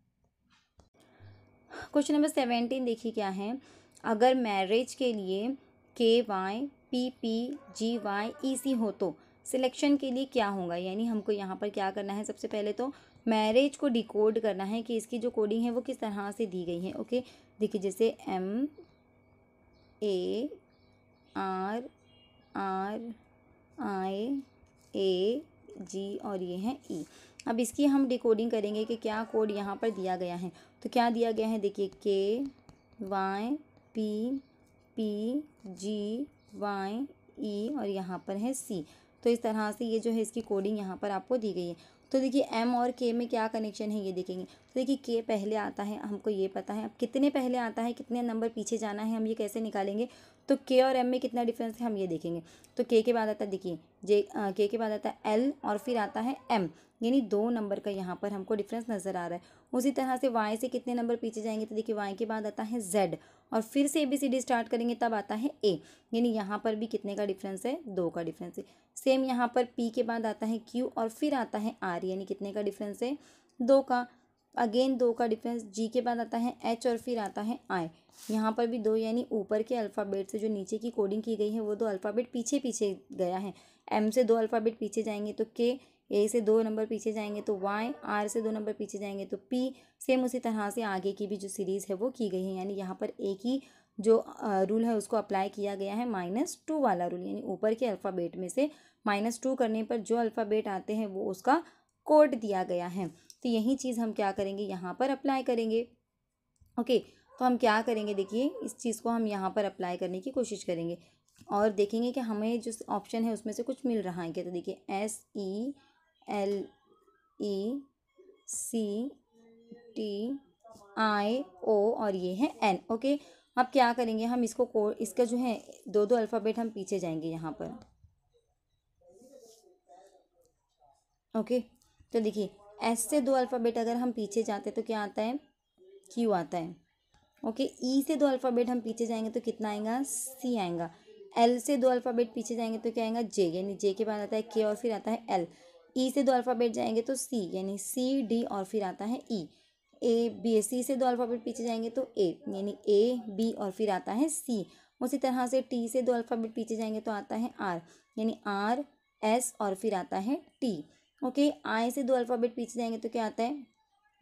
Speaker 1: क्वेश्चन नंबर 17 देखिए क्या है, अगर मैरिज के लिए KYPPGYEC हो तो सिलेक्शन के लिए क्या होगा, यानी हमको यहाँ पर क्या करना है, सबसे पहले तो मैरिज को डिकोड करना है कि इसकी जो कोडिंग है वो किस तरह से दी गई है। ओके, देखिए जैसे MARRIAG और ये है E। अब इसकी हम डिकोडिंग करेंगे कि क्या कोड यहाँ पर दिया गया है। तो क्या दिया गया है, देखिए KYPPGYE और यहाँ पर है C। तो इस तरह से ये जो है इसकी कोडिंग यहाँ पर आपको दी गई है। तो देखिए M और K में क्या कनेक्शन है ये देखेंगे। तो देखिए K पहले आता है, हमको ये पता है। अब कितने पहले आता है, कितने नंबर पीछे जाना है, हम ये कैसे निकालेंगे। तो K और M में कितना डिफरेंस है हम ये देखेंगे। तो K के बाद आता है देखिए K के बाद आता है L और फिर आता है M, यानी 2 नंबर का यहाँ पर हमको डिफरेंस नज़र आ रहा है। उसी तरह से Y से कितने नंबर पीछे जाएंगे, तो देखिए Y के बाद आता है Z और फिर से ABCD स्टार्ट करेंगे तब आता है A, यानी यहाँ पर भी कितने का डिफरेंस है, 2 का डिफरेंस है। सेम यहाँ पर P के बाद आता है Q और फिर आता है R, यानी कितने का डिफरेंस है, 2 का। अगेन 2 का डिफरेंस। G के बाद आता है H और फिर आता है I, यहाँ पर भी 2, यानी ऊपर के अल्फ़ाबेट से जो नीचे की कोडिंग की गई है वो 2 अल्फ़ाबेट पीछे पीछे गया है। M से 2 अल्फ़ाबेट पीछे जाएंगे तो K, A से 2 नंबर पीछे जाएंगे तो Y, R से 2 नंबर पीछे जाएंगे तो P। सेम उसी तरह से आगे की भी जो सीरीज़ है वो की गई है, यानी यहाँ पर एक ही जो रूल है उसको अप्लाई किया गया है -2 वाला रूल, यानी ऊपर के अल्फ़ाबेट में से -2 करने पर जो अल्फ़ाबेट आते हैं वो उसका कोड दिया गया है। तो यही चीज़ हम क्या करेंगे, यहाँ पर अप्लाई करेंगे। ओके, तो हम क्या करेंगे, देखिए इस चीज़ को हम यहाँ पर अप्लाई करने की कोशिश करेंगे और देखेंगे कि हमें जो ऑप्शन है उसमें से कुछ मिल रहा है क्या। तो देखिए SELECTIO और ये है N। ओके, अब क्या करेंगे, हम इसको कोड, इसका जो है दो दो अल्फ़ाबेट हम पीछे जाएंगे यहाँ पर। ओके, तो देखिए S से 2 अल्फ़ाबेट अगर हम पीछे जाते तो क्या आता है, Q आता है। ओके, E से 2 अल्फ़ाबेट हम पीछे जाएंगे तो कितना आएगा, C आएगा। L से 2 अल्फ़ाबेट पीछे जाएंगे तो क्या आएगा, J, यानी J के बाद आता है K और फिर आता है L। E से 2 अल्फ़ाबेट जाएंगे तो C, यानी C D और फिर आता है E। C से 2 अल्फ़ाबेट पीछे जाएंगे तो A, यानी A B और फिर आता है C। उसी तरह से T से 2 अल्फ़ाबेट पीछे जाएंगे तो आता है R, यानी R S और फिर आता है T। ओके, I से 2 अल्फ़ाबेट पीछे जाएंगे तो क्या आता है,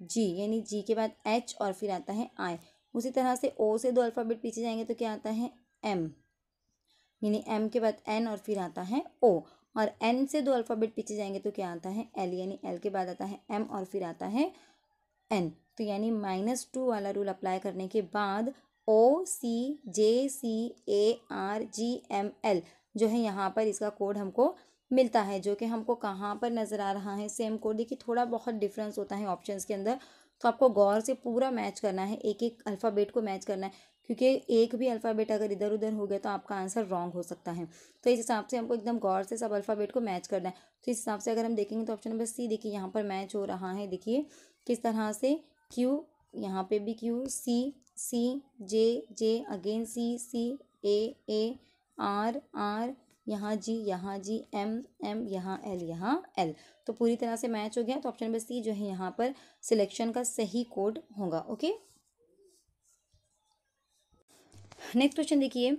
Speaker 1: G, यानी G के बाद H और फिर आता है I। उसी तरह से O से 2 अल्फ़ाबेट पीछे जाएंगे तो क्या आता है M, यानी M के बाद N और फिर आता है O। और N से 2 अल्फ़ाबेट पीछे जाएंगे तो क्या आता है L, यानी L के बाद आता है M और फिर आता है N। तो यानी -2 वाला रूल अप्लाई करने के बाद OCJCARGML जो है यहाँ पर इसका कोड हमको मिलता है, जो कि हमको कहाँ पर नज़र आ रहा है, सेम कोड। देखिए थोड़ा बहुत डिफरेंस होता है ऑप्शंस के अंदर, तो आपको गौर से पूरा मैच करना है, एक एक अल्फ़ाबेट को मैच करना है, क्योंकि एक भी अल्फ़ाबेट अगर इधर उधर हो गया तो आपका आंसर रॉन्ग हो सकता है। तो इस हिसाब से हमको एकदम गौर से सब अल्फ़ाबेट को मैच करना है। तो इस हिसाब से अगर हम देखेंगे तो ऑप्शन नंबर C देखिए यहाँ पर मैच हो रहा है। देखिए किस तरह से, Q, यहाँ पे भी Q, C J again C A R यहाँ G M यहाँ L। तो पूरी तरह से मैच हो गया। तो ऑप्शन नंबर C जो है यहाँ पर सिलेक्शन का सही कोड होगा। ओके, नेक्स्ट क्वेश्चन देखिए,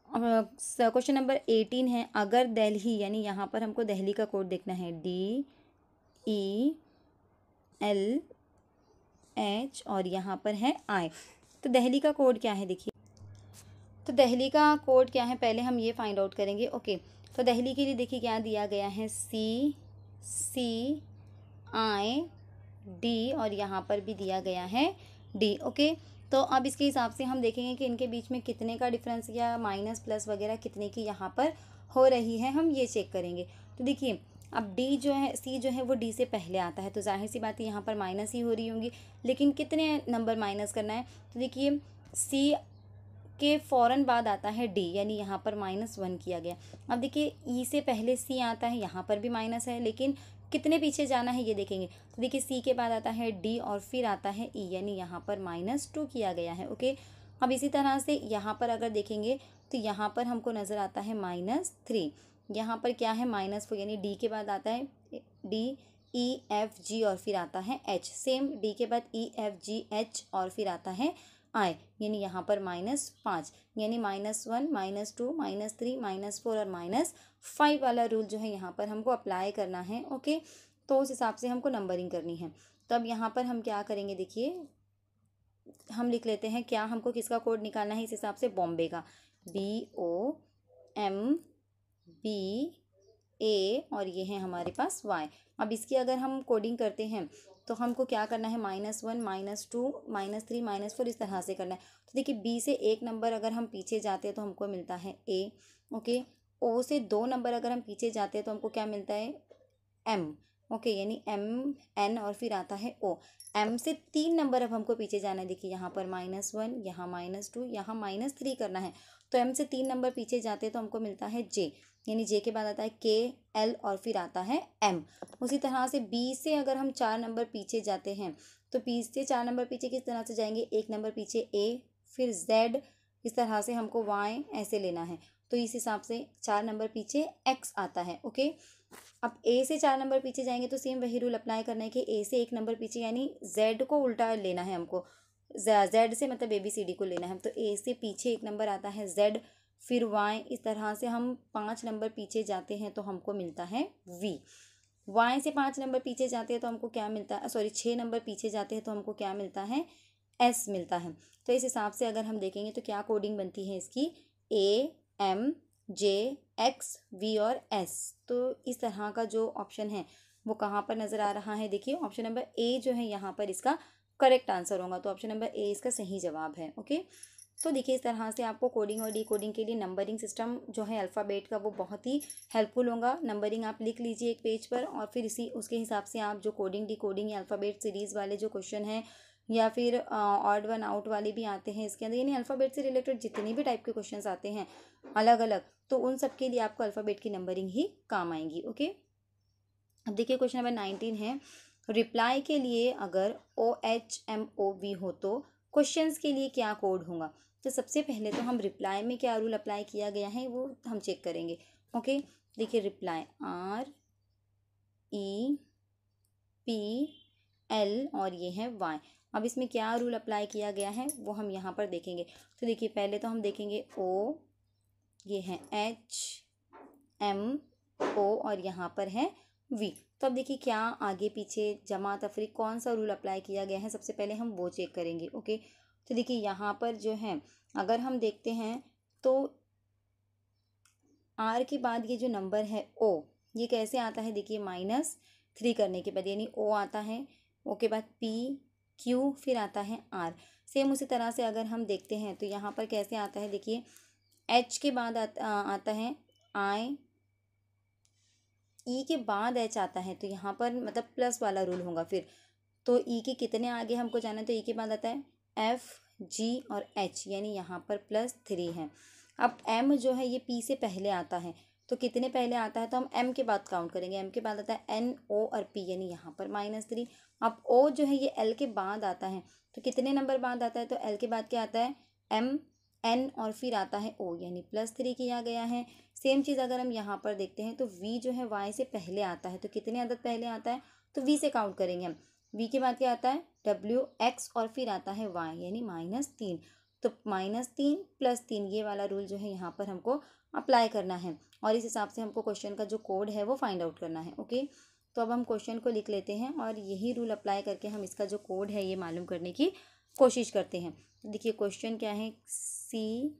Speaker 1: क्वेश्चन नंबर 18 है, अगर दिल्ली, यानी यहाँ पर हमको दिल्ली का कोड देखना है, DELH और यहाँ पर है I। तो दिल्ली का कोड क्या है, देखिए तो दिल्ली का कोड क्या है पहले हम ये फाइंड आउट करेंगे। ओके, तो दिल्ली के लिए देखिए क्या दिया गया है, CI D और यहाँ पर भी दिया गया है D। ओके, तो अब इसके हिसाब से हम देखेंगे कि इनके बीच में कितने का डिफरेंस या माइनस प्लस वगैरह कितने की यहाँ पर हो रही है, हम ये चेक करेंगे। तो देखिए अब D जो है, C जो है वो D से पहले आता है, तो जाहिर सी बात है यहाँ पर माइनस ही हो रही होंगी, लेकिन कितने नंबर माइनस करना है। तो देखिए C के फ़ौरन बाद आता है D, यानी यहाँ पर -1 किया गया। अब देखिए E से पहले C आता है, यहाँ पर भी माइनस है, लेकिन कितने पीछे जाना है ये देखेंगे। तो देखिए C के बाद आता है D और फिर आता है E, यानी यहाँ पर -2 किया गया है। ओके, अब इसी तरह से यहाँ पर अगर देखेंगे तो यहाँ पर हमको नज़र आता है -3। यहाँ पर क्या है, -4, यानी D के बाद आता है D E F G और फिर आता है H। सेम D के बाद E F G H और फिर आता है I, यानी यहाँ पर -5, यानी -1 -2 -3 -4 और -5 वाला रूल जो है यहाँ पर हमको अप्लाई करना है। ओके, तो उस हिसाब से हमको नंबरिंग करनी है। तो अब यहाँ पर हम क्या करेंगे, देखिए हम लिख लेते हैं क्या हमको किसका कोड निकालना है, इस हिसाब से बॉम्बे का BOMBA और ये है हमारे पास Y। अब इसकी अगर हम कोडिंग करते हैं तो हमको क्या करना है, -1 -2 -3 -4 इस तरह से करना है। तो देखिए B से 1 नंबर अगर हम पीछे जाते हैं तो हमको मिलता है A। ओके, O से 2 नंबर अगर हम पीछे जाते हैं तो हमको क्या मिलता है, M। ओके, यानी M N और फिर आता है O। M से 3 नंबर अब हमको पीछे जाना है। देखिए यहाँ पर -1, यहाँ -2, यहाँ -3 करना है। तो M से 3 नंबर पीछे जाते हैं तो हमको मिलता है J, यानी J के बाद आता है K L और फिर आता है M। उसी तरह से B से अगर हम 4 नंबर पीछे जाते हैं तो B से 4 नंबर पीछे किस तरह से जाएंगे, 1 नंबर पीछे A, फिर Z, इस तरह से हमको Y ऐसे लेना है। तो इस हिसाब से 4 नंबर पीछे X आता है। ओके, अब A से 4 नंबर पीछे जाएंगे तो सेम वही रूल अप्लाई करना है कि A से 1 नंबर पीछे, यानी Z को उल्टा लेना है हमको, Z से मतलब ABCD को लेना है। तो A से पीछे 1 नंबर आता है Z, फिर Y, इस तरह से हम 5 नंबर पीछे जाते हैं तो हमको मिलता है V। Y से 5 नंबर पीछे जाते हैं तो हमको क्या मिलता है, सॉरी 6 नंबर पीछे जाते हैं तो हमको क्या मिलता है एस मिलता है। तो इस हिसाब से अगर हम देखेंगे तो क्या कोडिंग बनती है इसकी, A M J X V और एस। तो इस तरह का जो ऑप्शन है वो कहाँ पर नज़र आ रहा है, देखिए ऑप्शन नंबर ए जो है यहाँ पर इसका करेक्ट आंसर होगा। तो ऑप्शन नंबर ए इसका सही जवाब है। ओके, तो देखिए इस तरह से आपको कोडिंग और डीकोडिंग के लिए नंबरिंग सिस्टम जो है अल्फ़ाबेट का वो बहुत ही हेल्पफुल होगा। नंबरिंग आप लिख लीजिए एक पेज पर और फिर इसी उसके हिसाब से आप जो कोडिंग डीकोडिंग या अल्फ़ाबेट सीरीज़ वाले जो क्वेश्चन हैं या फिर ऑड वन आउट वाले भी आते हैं इसके अंदर, यानी अल्फ़ाबेट से रिलेटेड जितने भी टाइप के क्वेश्चंस आते हैं अलग अलग, तो उन सब के लिए आपको अल्फ़ाबेट की नंबरिंग ही काम आएंगी। ओके, अब देखिए क्वेश्चन नंबर 19 है, रिप्लाई के लिए अगर OHMOV हो तो क्वेश्चंस के लिए क्या कोड होगा। तो सबसे पहले तो हम रिप्लाई में क्या रूल अप्लाई किया गया है वो हम चेक करेंगे। ओके, देखिए रिप्लाई REPL और ये है Y। अब इसमें क्या रूल अप्लाई किया गया है वो हम यहाँ पर देखेंगे। तो देखिए पहले तो हम देखेंगे O, ये है HMO और यहाँ पर है V। तो अब देखिए क्या आगे पीछे जमा तफरीक कौन सा रूल अप्लाई किया गया है, सबसे पहले हम वो चेक करेंगे। ओके, तो देखिए यहाँ पर जो है अगर हम देखते हैं तो R के बाद ये जो नंबर है O, ये कैसे आता है, देखिए -3 करने के बाद, यानी O आता है, O के बाद P Q फिर आता है R। सेम उसी तरह से अगर हम देखते हैं तो यहाँ पर कैसे आता है, देखिए H के बाद आता है I, E के बाद H आता है, तो यहाँ पर मतलब प्लस वाला रूल होगा फिर। तो E के कितने आगे हमको जाना है, तो E के बाद आता है F G और H, यानी यहाँ पर +3 है। अब M जो है ये P से पहले आता है, तो कितने पहले आता है, तो हम M के बाद काउंट करेंगे। M के बाद आता है N O और P, यानी यहाँ पर -3। अब O जो है ये L के बाद आता है, तो कितने नंबर बाद आता है, तो L के बाद क्या आता है M N और फिर आता है O, यानी +3 किया गया है। सेम चीज़ अगर हम यहाँ पर देखते हैं तो V जो है Y से पहले आता है, तो कितने अदद पहले आता है, तो V से काउंट करेंगे हम। V के बाद क्या आता है W X और फिर आता है Y, यानी -3। तो -3 + 3 ये वाला रूल जो है यहाँ पर हमको अप्लाई करना है और इस हिसाब से हमको क्वेश्चन का जो कोड है वो फाइंड आउट करना है। ओके, तो अब हम क्वेश्चन को लिख लेते हैं और यही रूल अप्लाई करके हम इसका जो कोड है ये मालूम करने की कोशिश करते हैं। तो देखिए क्वेश्चन क्या है, QUSTIO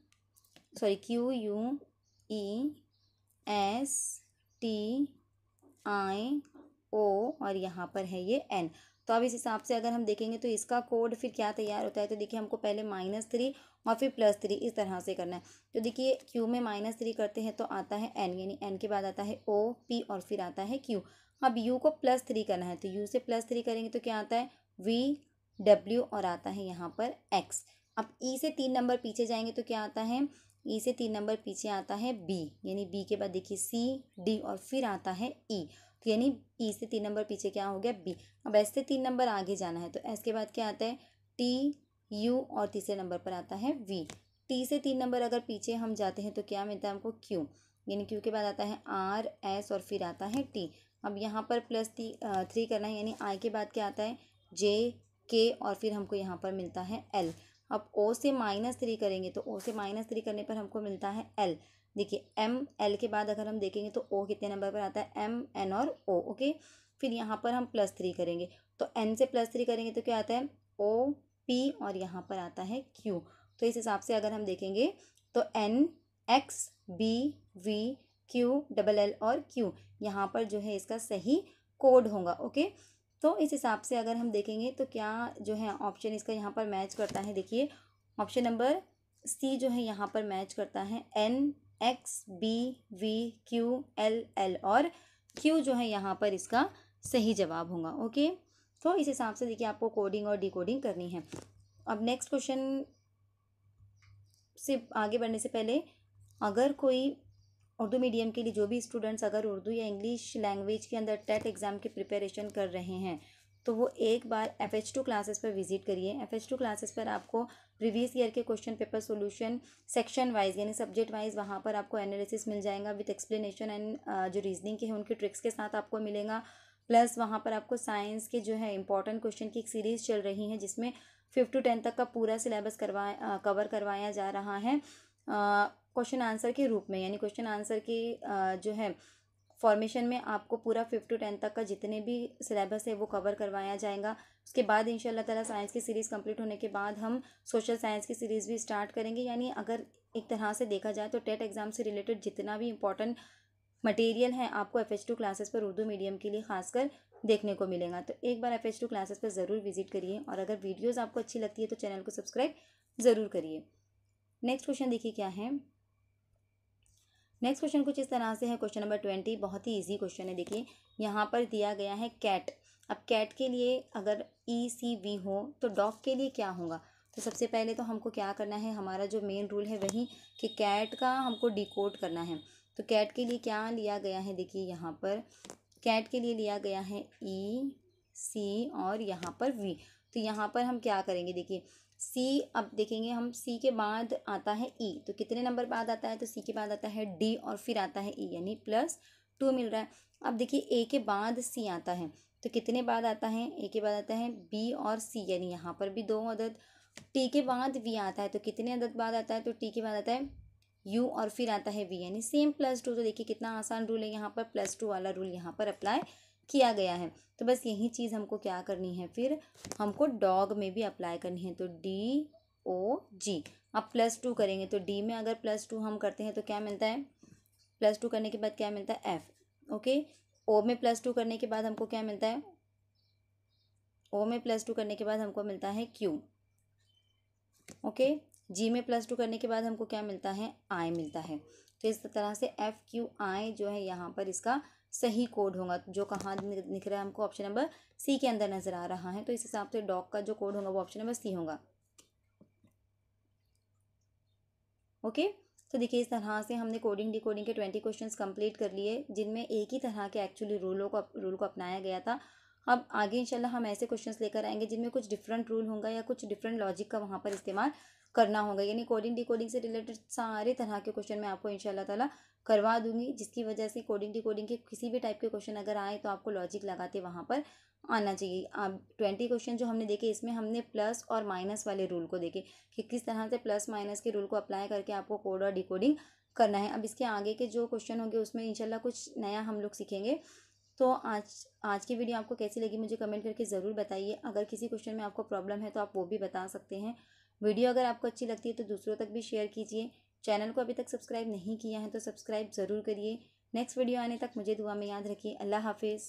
Speaker 1: और यहाँ पर है ये N। तो अब इस हिसाब से अगर हम देखेंगे तो इसका कोड फिर क्या तैयार होता है, तो देखिए हमको पहले -3 और फिर +3 इस तरह से करना है। तो देखिए Q में -3 करते हैं तो आता है N, यानी N के बाद आता है O P और फिर आता है Q। अब U को +3 करना है, तो U से +3 करेंगे तो क्या आता है V W और आता है यहाँ पर X। अब E से 3 नंबर पीछे जाएंगे तो क्या आता है, E से 3 नंबर पीछे आता है B, यानी B के बाद देखिए C D और फिर आता है E, तो यानी E से 3 नंबर पीछे क्या हो गया B। अब S से 3 नंबर आगे जाना है, तो S के बाद क्या आता है T U और तीसरे नंबर पर आता है V। T से 3 नंबर अगर पीछे हम जाते हैं तो क्या मिलता है हमको Q, यानी Q के बाद आता है R S और फिर आता है T। अब यहाँ पर +3 करना है, यानी I के बाद क्या आता है J K और फिर हमको यहाँ पर मिलता है L। अब O से -3 करेंगे तो O से -3 करने पर हमको मिलता है L। देखिए M L के बाद अगर हम देखेंगे तो O कितने नंबर पर आता है M N और O। ओके, फिर यहाँ पर हम +3 करेंगे तो N से +3 करेंगे तो क्या आता है O P और यहाँ पर आता है Q। तो इस हिसाब से अगर हम देखेंगे तो N X B V Q L और Q यहाँ पर जो है इसका सही कोड होगा। ओके, तो इस हिसाब से अगर हम देखेंगे तो क्या जो है ऑप्शन इसका यहाँ पर मैच करता है, देखिए ऑप्शन नंबर C जो है यहाँ पर मैच करता है N X B V Q L L और Q जो है यहाँ पर इसका सही जवाब होगा। ओके, तो इस हिसाब से देखिए आपको कोडिंग और डिकोडिंग करनी है। अब नेक्स्ट क्वेश्चन से आगे बढ़ने से पहले, अगर कोई उर्दू मीडियम के लिए जो भी स्टूडेंट्स अगर उर्दू या इंग्लिश लैंग्वेज के अंदर टेट एग्ज़ाम की प्रिपरेशन कर रहे हैं तो वो एक बार FH2 क्लासेस पर विजिट करिए। FH2 क्लासेस पर आपको प्रीवियस ईयर के question paper solution section wise यानी सब्जेक्ट वाइज वहाँ पर आपको एनालिसिस मिल जाएगा विद एक्सप्लेनेशन एंड जो रीजनिंग के हैं उनके ट्रिक्स के साथ आपको मिलेगा। प्लस वहाँ पर आपको साइंस के जो है इंपॉर्टेंट क्वेश्चन की एक सीरीज़ चल रही है जिसमें 5 to 10 तक का पूरा सिलेबस कवर करवाया जा रहा है क्वेश्चन आंसर के रूप में, यानी क्वेश्चन आंसर की जो है फॉर्मेशन में आपको पूरा 5 to 10 तक का जितने भी सिलेबस है वो कवर करवाया जाएगा। उसके बाद इंशाल्लाह ताला साइंस की सीरीज़ कंप्लीट होने के बाद हम सोशल साइंस की सीरीज़ भी स्टार्ट करेंगे। यानी अगर एक तरह से देखा जाए तो टेट एग्ज़ाम से रिलेटेड जितना भी इंपॉर्टेंट मटेरियल है आपको FH2 क्लासेस पर उर्दू मीडियम के लिए खासकर देखने को मिलेगा। तो एक बार FH2 क्लासेस पर ज़रूर विजिट करिए, और अगर वीडियोज़ आपको अच्छी लगती है तो चैनल को सब्सक्राइब ज़रूर करिए। नेक्स्ट क्वेश्चन देखिए क्या है। नेक्स्ट क्वेश्चन कुछ इस तरह से है, क्वेश्चन नंबर 20। बहुत ही इजी क्वेश्चन है। देखिए यहाँ पर दिया गया है कैट। अब कैट के लिए अगर ECV हो तो डॉग के लिए क्या होगा। तो सबसे पहले तो हमको क्या करना है, हमारा जो मेन रूल है वही कि कैट का हमको डिकोड करना है। तो कैट के लिए क्या लिया गया है, देखिए यहाँ पर कैट के लिए लिया गया है EC और यहाँ पर V। तो यहाँ पर हम क्या करेंगे, देखिए C, अब देखेंगे हम C के बाद आता है E, तो कितने नंबर बाद आता है, तो C के बाद आता है D और फिर आता है E, यानी +2 मिल रहा है। अब देखिए A के बाद C आता है तो कितने बाद आता है, A के बाद आता है B और C, यानी यहाँ पर भी 2 अदद। T के बाद V आता है तो कितने अदद बाद आता है, तो T के बाद आता है U और फिर आता है V, यानी सेम +2। तो देखिए कितना आसान रूल है, यहाँ पर +2 वाला रूल यहाँ पर अप्लाई किया गया है। तो बस यही चीज़ हमको क्या करनी है, फिर हमको डॉग में भी अप्लाई करनी है। तो DOG, अब +2 करेंगे तो D में अगर +2 हम करते हैं तो क्या मिलता है, +2 करने के बाद क्या मिलता है F। ओके, O में +2 करने के बाद हमको क्या मिलता है, O में +2 करने के बाद हमको मिलता है Q। ओके, G में +2 करने के बाद हमको क्या मिलता है, I मिलता है। तो इस तरह से FQI जो है यहाँ पर इसका सही कोड होगा, जो कहाँ दिख रहा है हमको, ऑप्शन नंबर C के अंदर नज़र आ रहा है। तो इस हिसाब से डॉग का जो कोड होगा वो ऑप्शन नंबर C होगा। ओके, तो देखिए इस तरह से हमने कोडिंग डिकोडिंग के 20 क्वेश्चंस कंप्लीट कर लिए, जिनमें एक ही तरह के एक्चुअली रूल को अपनाया गया था। अब आगे इंशाल्लाह हम ऐसे क्वेश्चंस लेकर आएंगे जिनमें कुछ डिफरेंट रूल होगा या कुछ डिफरेंट लॉजिक का वहाँ पर इस्तेमाल करना होगा। यानी कोडिंग डिकोडिंग से रिलेटेड सारे तरह के क्वेश्चन मैं आपको इंशाल्लाह ताला करवा दूंगी, जिसकी वजह से कोडिंग डिकोडिंग के किसी भी टाइप के क्वेश्चन अगर आए तो आपको लॉजिक लगाते वहाँ पर आना चाहिए। अब 20 क्वेश्चन जो हमने देखे, इसमें हमने प्लस और माइनस वाले रूल को देखे कि किस तरह से प्लस माइनस के रूल को अप्लाई करके आपको कोड और डिकोडिंग करना है। अब इसके आगे के जो क्वेश्चन होंगे उसमें इंशाल्लाह कुछ नया हम लोग सीखेंगे। तो आज की वीडियो आपको कैसी लगी मुझे कमेंट करके ज़रूर बताइए। अगर किसी क्वेश्चन में आपको प्रॉब्लम है तो आप वो भी बता सकते हैं। वीडियो अगर आपको अच्छी लगती है तो दूसरों तक भी शेयर कीजिए। चैनल को अभी तक सब्सक्राइब नहीं किया है तो सब्सक्राइब ज़रूर करिए। नेक्स्ट वीडियो आने तक मुझे दुआ में याद रखिए। अल्लाह हाफिज़।